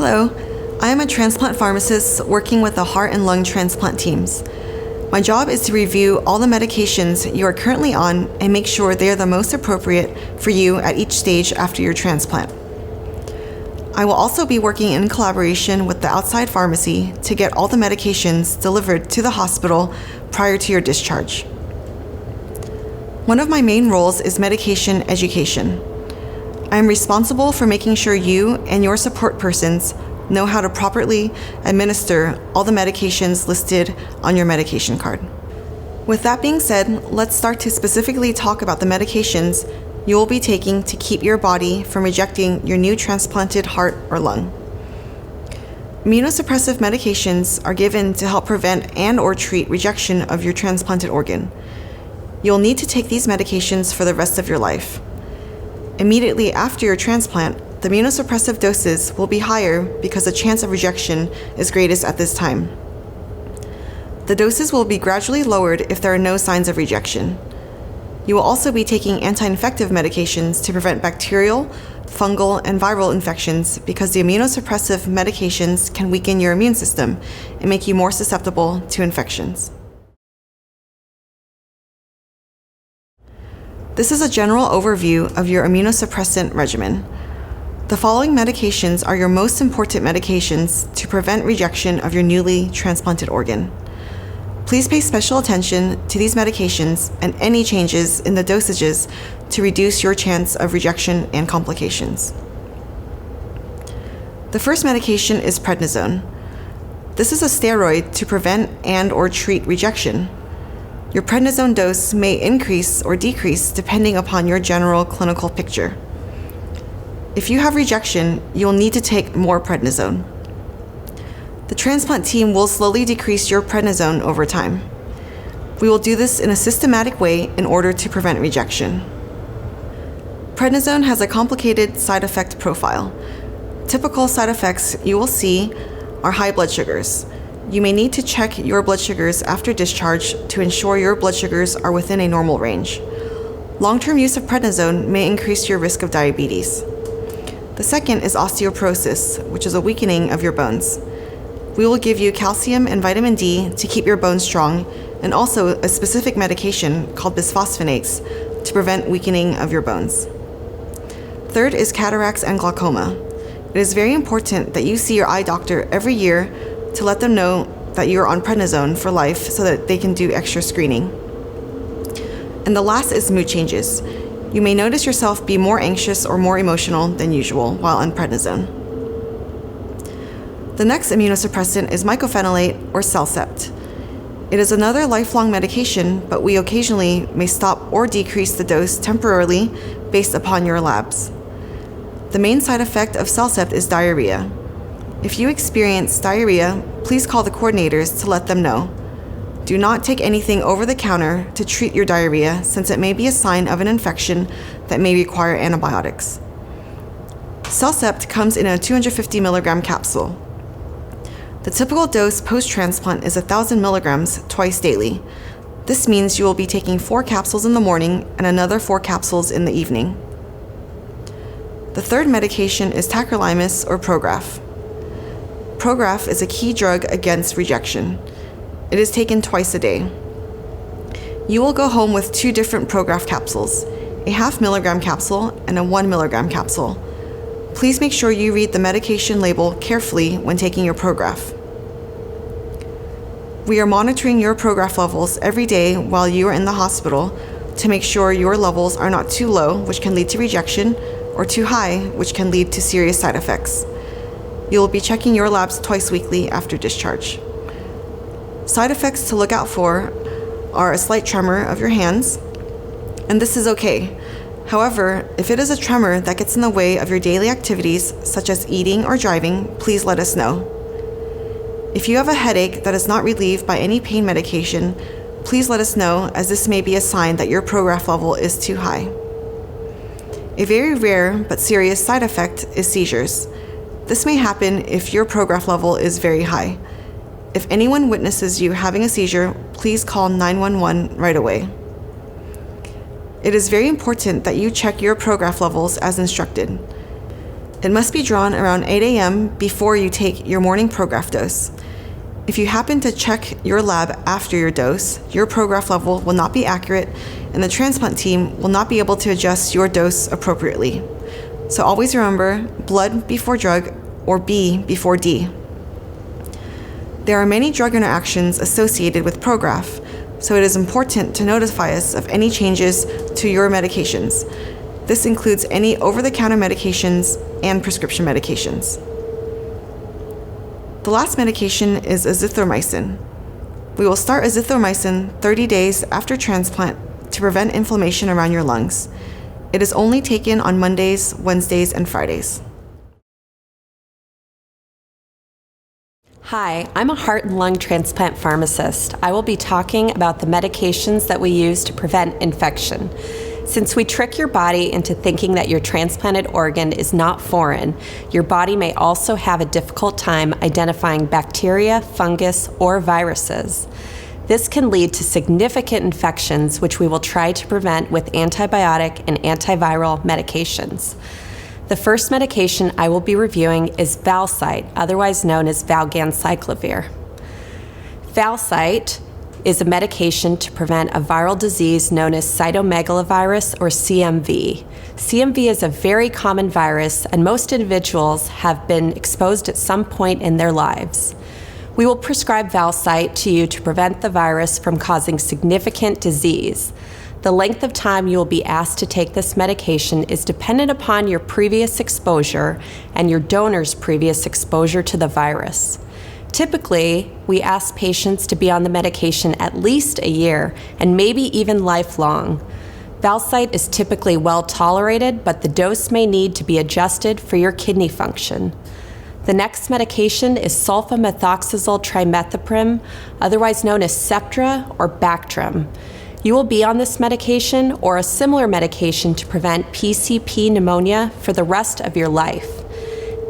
Hello, I am a transplant pharmacist working with the heart and lung transplant teams. My job is to review all the medications you are currently on and make sure they are the most appropriate for you at each stage after your transplant. I will also be working in collaboration with the outside pharmacy to get all the medications delivered to the hospital prior to your discharge. One of my main roles is medication education. I am responsible for making sure you and your support persons know how to properly administer all the medications listed on your medication card. With that being said, let's start to specifically talk about the medications you will be taking to keep your body from rejecting your new transplanted heart or lung. Immunosuppressive medications are given to help prevent and/or treat rejection of your transplanted organ. You'll need to take these medications for the rest of your life. Immediately after your transplant, the immunosuppressive doses will be higher because the chance of rejection is greatest at this time. The doses will be gradually lowered if there are no signs of rejection. You will also be taking anti-infective medications to prevent bacterial, fungal, and viral infections because the immunosuppressive medications can weaken your immune system and make you more susceptible to infections. This is a general overview of your immunosuppressant regimen. The following medications are your most important medications to prevent rejection of your newly transplanted organ. Please pay special attention to these medications and any changes in the dosages to reduce your chance of rejection and complications. The first medication is prednisone. This is a steroid to prevent and/or treat rejection. Your prednisone dose may increase or decrease depending upon your general clinical picture. If you have rejection, you'll need to take more prednisone. The transplant team will slowly decrease your prednisone over time. We will do this in a systematic way in order to prevent rejection. Prednisone has a complicated side effect profile. Typical side effects you will see are high blood sugars. You may need to check your blood sugars after discharge to ensure your blood sugars are within a normal range. Long-term use of prednisone may increase your risk of diabetes. The second is osteoporosis, which is a weakening of your bones. We will give you calcium and vitamin D to keep your bones strong, and also a specific medication called bisphosphonates to prevent weakening of your bones. Third is cataracts and glaucoma. It is very important that you see your eye doctor every year to let them know that you're on prednisone for life so that they can do extra screening. And the last is mood changes. You may notice yourself be more anxious or more emotional than usual while on prednisone. The next immunosuppressant is mycophenolate or Celcept. It is another lifelong medication, but we occasionally may stop or decrease the dose temporarily based upon your labs. The main side effect of Celcept is diarrhea. If you experience diarrhea, please call the coordinators to let them know. Do not take anything over the counter to treat your diarrhea, since it may be a sign of an infection that may require antibiotics. Celcept comes in a 250 milligram capsule. The typical dose post-transplant is 1,000 milligrams twice daily. This means you will be taking 4 capsules in the morning and another 4 capsules in the evening. The third medication is tacrolimus or Prograf. Prograf is a key drug against rejection. It is taken twice a day. You will go home with 2 different Prograf capsules, a 0.5 milligram capsule and a 1 milligram capsule. Please make sure you read the medication label carefully when taking your Prograf. We are monitoring your Prograf levels every day while you are in the hospital to make sure your levels are not too low, which can lead to rejection, or too high, which can lead to serious side effects. You will be checking your labs twice weekly after discharge. Side effects to look out for are a slight tremor of your hands, and this is okay. However, if it is a tremor that gets in the way of your daily activities, such as eating or driving, please let us know. If you have a headache that is not relieved by any pain medication, please let us know, as this may be a sign that your Prograf level is too high. A very rare but serious side effect is seizures. This may happen if your Prograf level is very high. If anyone witnesses you having a seizure, please call 911 right away. It is very important that you check your Prograf levels as instructed. It must be drawn around 8 a.m. before you take your morning Prograf dose. If you happen to check your lab after your dose, your Prograf level will not be accurate and the transplant team will not be able to adjust your dose appropriately. So always remember, blood before drug or B before D. There are many drug interactions associated with Prograf, so it is important to notify us of any changes to your medications. This includes any over-the-counter medications and prescription medications. The last medication is azithromycin. We will start azithromycin 30 days after transplant to prevent inflammation around your lungs. It is only taken on Mondays, Wednesdays, and Fridays. Hi, I'm a heart and lung transplant pharmacist. I will be talking about the medications that we use to prevent infection. Since we trick your body into thinking that your transplanted organ is not foreign, your body may also have a difficult time identifying bacteria, fungus, or viruses. This can lead to significant infections, which we will try to prevent with antibiotic and antiviral medications. The first medication I will be reviewing is Valsite, otherwise known as valganciclovir. Valsite is a medication to prevent a viral disease known as cytomegalovirus or CMV. CMV is a very common virus, and most individuals have been exposed at some point in their lives. We will prescribe Valsite to you to prevent the virus from causing significant disease. The length of time you will be asked to take this medication is dependent upon your previous exposure and your donor's previous exposure to the virus. Typically, we ask patients to be on the medication at least a year and maybe even lifelong. Valsite is typically well tolerated, but the dose may need to be adjusted for your kidney function. The next medication is sulfamethoxazole trimethoprim, otherwise known as Septra or Bactrim. You will be on this medication or a similar medication to prevent PCP pneumonia for the rest of your life.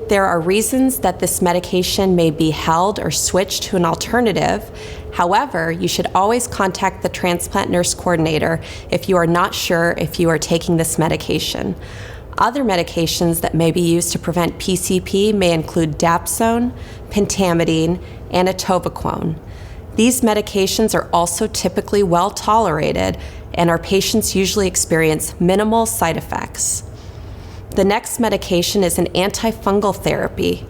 There are reasons that this medication may be held or switched to an alternative. However, you should always contact the transplant nurse coordinator if you are not sure if you are taking this medication. Other medications that may be used to prevent PCP may include dapsone, pentamidine, and atovaquone. These medications are also typically well tolerated, and our patients usually experience minimal side effects. The next medication is an antifungal therapy.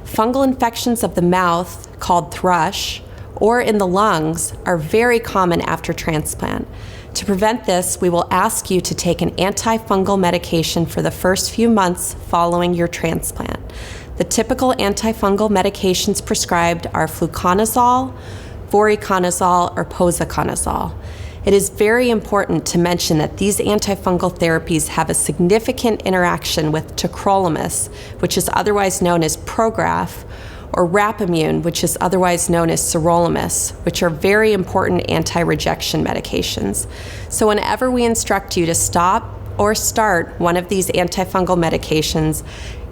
Fungal infections of the mouth, called thrush, or in the lungs are very common after transplant. To prevent this, we will ask you to take an antifungal medication for the first few months following your transplant. The typical antifungal medications prescribed are fluconazole, voriconazole, or posaconazole. It is very important to mention that these antifungal therapies have a significant interaction with tacrolimus, which is otherwise known as Prograf, or Rapamune, which is otherwise known as sirolimus, which are very important anti-rejection medications. So whenever we instruct you to stop or start one of these antifungal medications,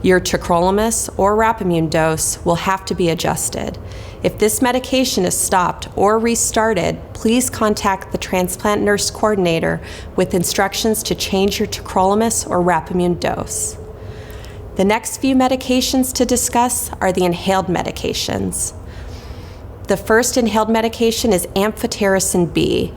your tacrolimus or Rapamune dose will have to be adjusted. If this medication is stopped or restarted, please contact the transplant nurse coordinator with instructions to change your tacrolimus or Rapamune dose. The next few medications to discuss are the inhaled medications. The first inhaled medication is amphotericin B.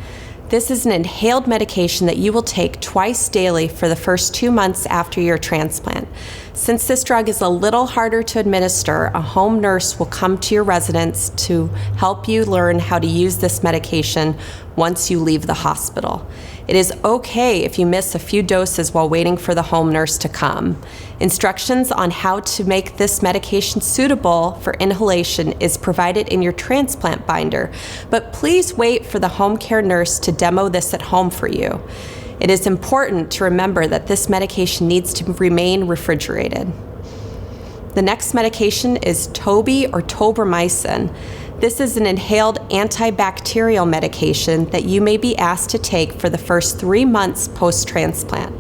This is an inhaled medication that you will take twice daily for the first 2 months after your transplant. Since this drug is a little harder to administer, a home nurse will come to your residence to help you learn how to use this medication once you leave the hospital. It is okay if you miss a few doses while waiting for the home nurse to come. Instructions on how to make this medication suitable for inhalation is provided in your transplant binder, but please wait for the home care nurse to demo this at home for you. It is important to remember that this medication needs to remain refrigerated. The next medication is Toby or tobramycin. This is an inhaled antibacterial medication that you may be asked to take for the first 3 months post-transplant.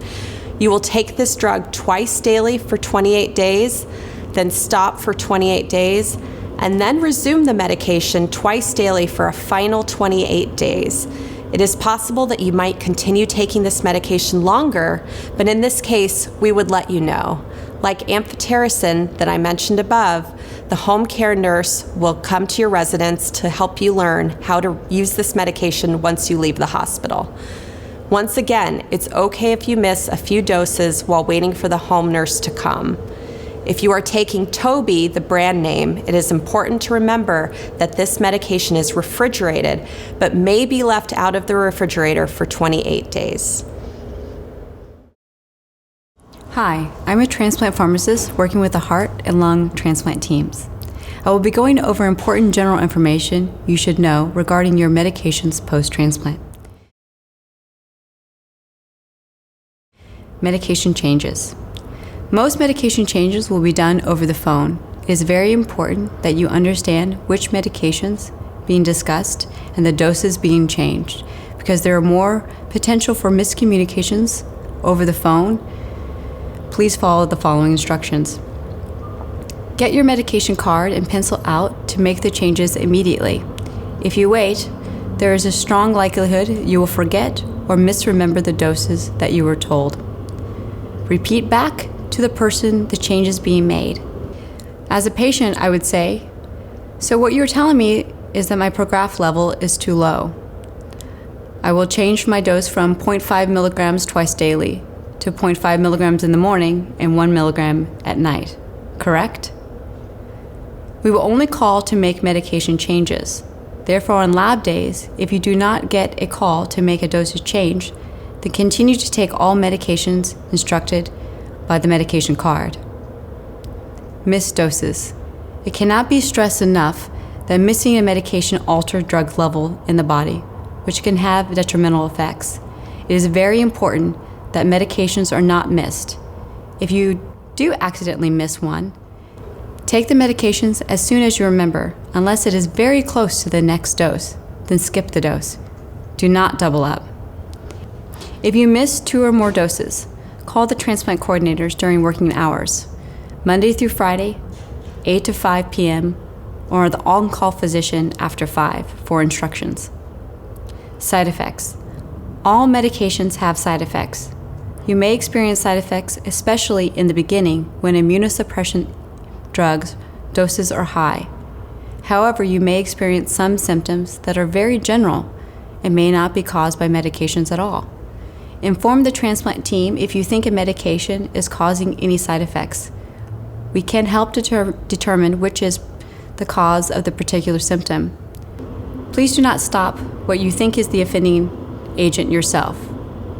You will take this drug twice daily for 28 days, then stop for 28 days, and then resume the medication twice daily for a final 28 days. It is possible that you might continue taking this medication longer, but in this case, we would let you know. Like amphotericin that I mentioned above, the home care nurse will come to your residence to help you learn how to use this medication once you leave the hospital. Once again, it's okay if you miss a few doses while waiting for the home nurse to come. If you are taking Toby, the brand name, it is important to remember that this medication is refrigerated, but may be left out of the refrigerator for 28 days. Hi, I'm a transplant pharmacist working with the heart and lung transplant teams. I will be going over important general information you should know regarding your medications post-transplant. Medication changes. Most medication changes will be done over the phone. It is very important that you understand which medications being discussed and the doses being changed, because there are more potential for miscommunications over the phone. Please follow the following instructions. Get your medication card and pencil out to make the changes immediately. If you wait, there is a strong likelihood you will forget or misremember the doses that you were told. Repeat back to the person the change is being made. As a patient, I would say, so what you're telling me is that my Prograf level is too low. I will change my dose from 0.5 milligrams twice daily to 0.5 milligrams in the morning and 1 milligram at night, correct? We will only call to make medication changes. Therefore, on lab days, if you do not get a call to make a dosage change, then continue to take all medications instructed by the medication card. Missed doses. It cannot be stressed enough that missing a medication alters drug level in the body, which can have detrimental effects. It is very important that medications are not missed. If you do accidentally miss one, take the medications as soon as you remember, unless it is very close to the next dose, then skip the dose. Do not double up. If you miss 2 or more doses, call the transplant coordinators during working hours, Monday through Friday, 8 to 5 p.m., or the on-call physician after 5 for instructions. Side effects. All medications have side effects. You may experience side effects, especially in the beginning when immunosuppression drugs doses are high. However, you may experience some symptoms that are very general and may not be caused by medications at all. Inform the transplant team if you think a medication is causing any side effects. We can help determine which is the cause of the particular symptom. Please do not stop what you think is the offending agent yourself,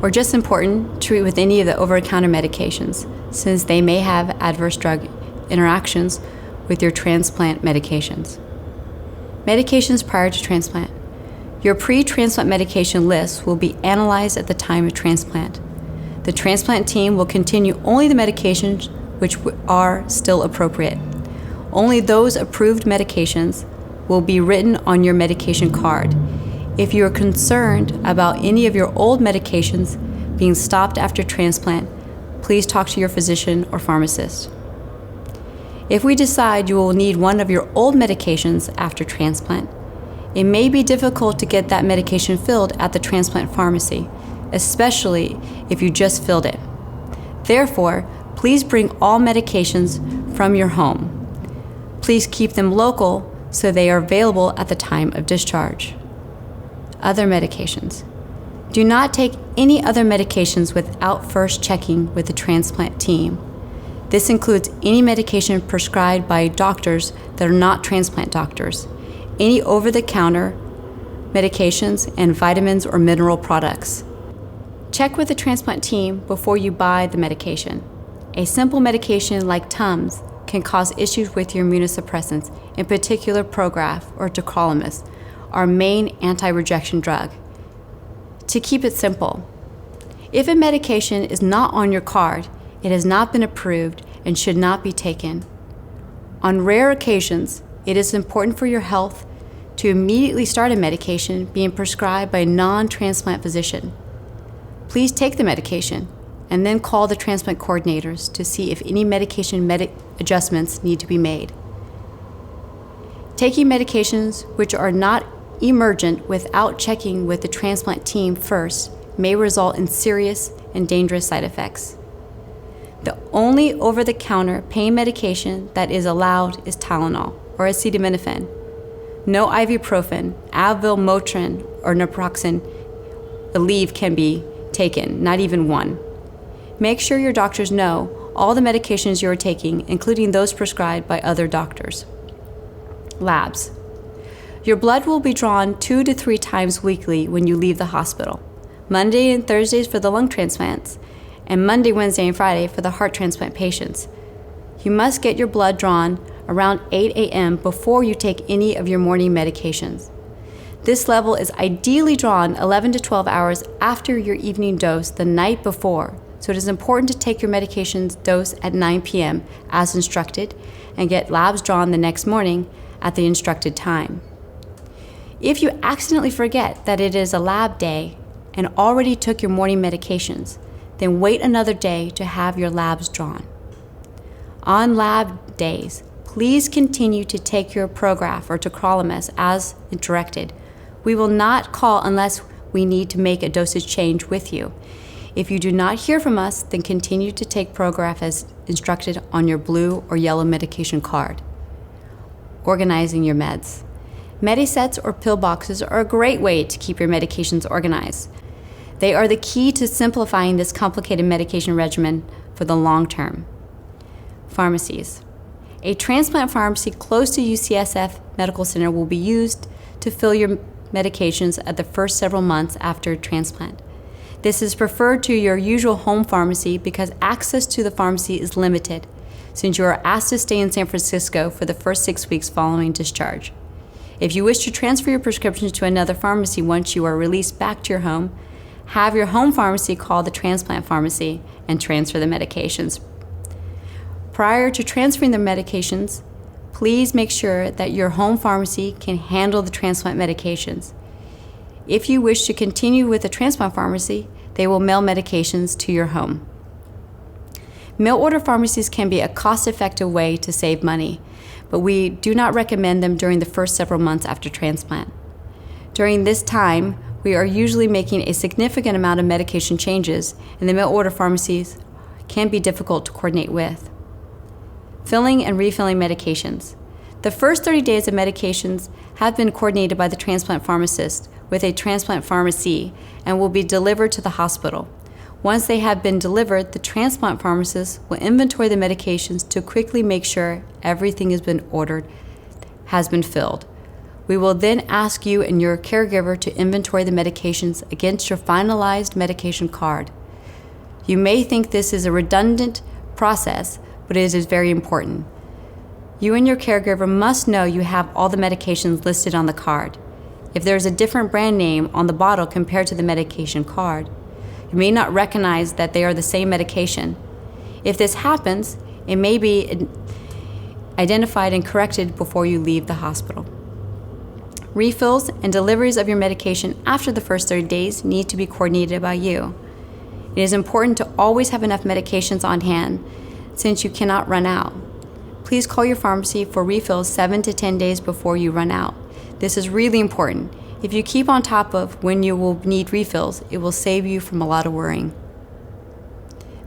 or just important, treat with any of the over-the-counter medications, since they may have adverse drug interactions with your transplant medications. Medications prior to transplant. Your pre-transplant medication list will be analyzed at the time of transplant. The transplant team will continue only the medications which are still appropriate. Only those approved medications will be written on your medication card. If you are concerned about any of your old medications being stopped after transplant, please talk to your physician or pharmacist. If we decide you will need one of your old medications after transplant, it may be difficult to get that medication filled at the transplant pharmacy, especially if you just filled it. Therefore, please bring all medications from your home. Please keep them local so they are available at the time of discharge. Other medications. Do not take any other medications without first checking with the transplant team. This includes any medication prescribed by doctors that are not transplant doctors, any over-the-counter medications, and vitamins or mineral products. Check with the transplant team before you buy the medication. A simple medication like Tums can cause issues with your immunosuppressants, in particular Prograf or tacrolimus, our main anti-rejection drug. To keep it simple, if a medication is not on your card, it has not been approved and should not be taken. On rare occasions, it is important for your health to immediately start a medication being prescribed by a non-transplant physician. Please take the medication and then call the transplant coordinators to see if any medication adjustments need to be made. Taking medications which are not emergent without checking with the transplant team first may result in serious and dangerous side effects. The only over-the-counter pain medication that is allowed is Tylenol or acetaminophen. No ibuprofen, Advil, Motrin, or naproxen Aleve can be taken, not even one. Make sure your doctors know all the medications you are taking, including those prescribed by other doctors. Labs. Your blood will be drawn 2 to 3 times weekly when you leave the hospital. Monday and Thursdays for the lung transplants, and Monday, Wednesday, and Friday for the heart transplant patients. You must get your blood drawn around 8 a.m. before you take any of your morning medications. This level is ideally drawn 11 to 12 hours after your evening dose the night before, so it is important to take your medications dose at 9 p.m. as instructed and get labs drawn the next morning at the instructed time. If you accidentally forget that it is a lab day and already took your morning medications, then wait another day to have your labs drawn. On lab days, please continue to take your Prograf or tacrolimus as directed. We will not call unless we need to make a dosage change with you. If you do not hear from us, then continue to take Prograf as instructed on your blue or yellow medication card. Organizing your meds. Medisets or pill boxes are a great way to keep your medications organized. They are the key to simplifying this complicated medication regimen for the long term. Pharmacies. A transplant pharmacy close to UCSF Medical Center will be used to fill your medications at the first several months after transplant. This is preferred to your usual home pharmacy because access to the pharmacy is limited, since you are asked to stay in San Francisco for the first 6 weeks following discharge. If you wish to transfer your prescriptions to another pharmacy once you are released back to your home, have your home pharmacy call the transplant pharmacy and transfer the medications. Prior to transferring the medications, please make sure that your home pharmacy can handle the transplant medications. If you wish to continue with the transplant pharmacy, they will mail medications to your home. Mail order pharmacies can be a cost-effective way to save money, but we do not recommend them during the first several months after transplant. During this time, we are usually making a significant amount of medication changes, and the mail order pharmacies can be difficult to coordinate with. Filling and refilling medications. The first 30 days of medications have been coordinated by the transplant pharmacist with a transplant pharmacy and will be delivered to the hospital. Once they have been delivered, the transplant pharmacist will inventory the medications to quickly make sure everything has been ordered, has been filled. We will then ask you and your caregiver to inventory the medications against your finalized medication card. You may think this is a redundant process, but it is very important. You and your caregiver must know you have all the medications listed on the card. If there is a different brand name on the bottle compared to the medication card, you may not recognize that they are the same medication. If this happens, it may be identified and corrected before you leave the hospital. Refills and deliveries of your medication after the first 30 days need to be coordinated by you. It is important to always have enough medications on hand since you cannot run out. Please call your pharmacy for refills 7 to 10 days before you run out. This is really important. If you keep on top of when you will need refills, it will save you from a lot of worrying.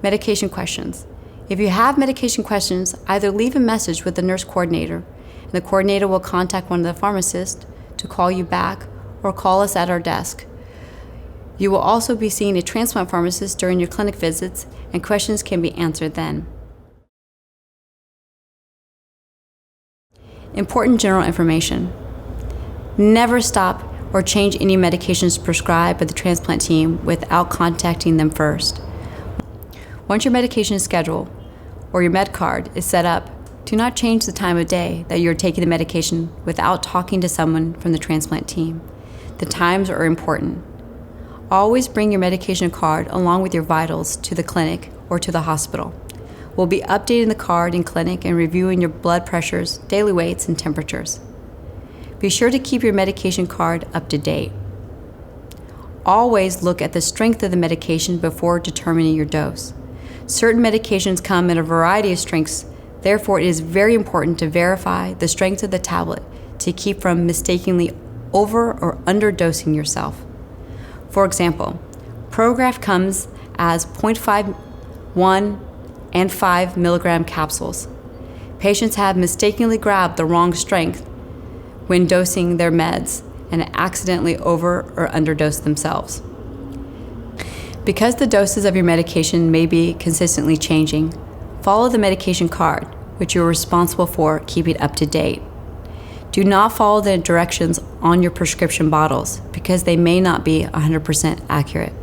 Medication questions. If you have medication questions, either leave a message with the nurse coordinator, and the coordinator will contact one of the pharmacists to call you back or call us at our desk. You will also be seeing a transplant pharmacist during your clinic visits, and questions can be answered then. Important general information. Never stop or change any medications prescribed by the transplant team without contacting them first. Once your medication is scheduled or your med card is set up, do not change the time of day that you're taking the medication without talking to someone from the transplant team. The times are important. Always bring your medication card along with your vitals to the clinic or to the hospital. We'll be updating the card in clinic and reviewing your blood pressures, daily weights, and temperatures. Be sure to keep your medication card up to date. Always look at the strength of the medication before determining your dose. Certain medications come in a variety of strengths, therefore it is very important to verify the strength of the tablet to keep from mistakenly over or underdosing yourself. For example, Prograf comes as 0.51 and 5 milligram capsules. Patients have mistakenly grabbed the wrong strength when dosing their meds and accidentally over or underdosed themselves. Because the doses of your medication may be consistently changing, follow the medication card, which you're responsible for keeping up to date. Do not follow the directions on your prescription bottles because they may not be 100% accurate.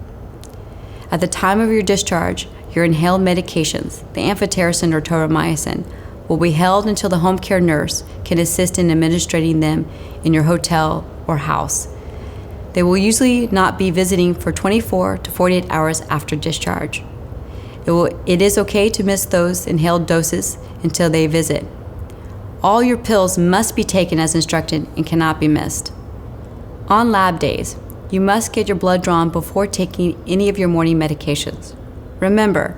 At the time of your discharge, your inhaled medications, the amphotericin or tobramycin, will be held until the home care nurse can assist in administering them in your hotel or house. They will usually not be visiting for 24 to 48 hours after discharge. It is okay to miss those inhaled doses until they visit. All your pills must be taken as instructed and cannot be missed. On lab days, you must get your blood drawn before taking any of your morning medications. Remember,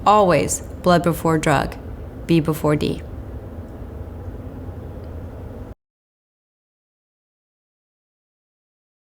always blood before drug, B before D.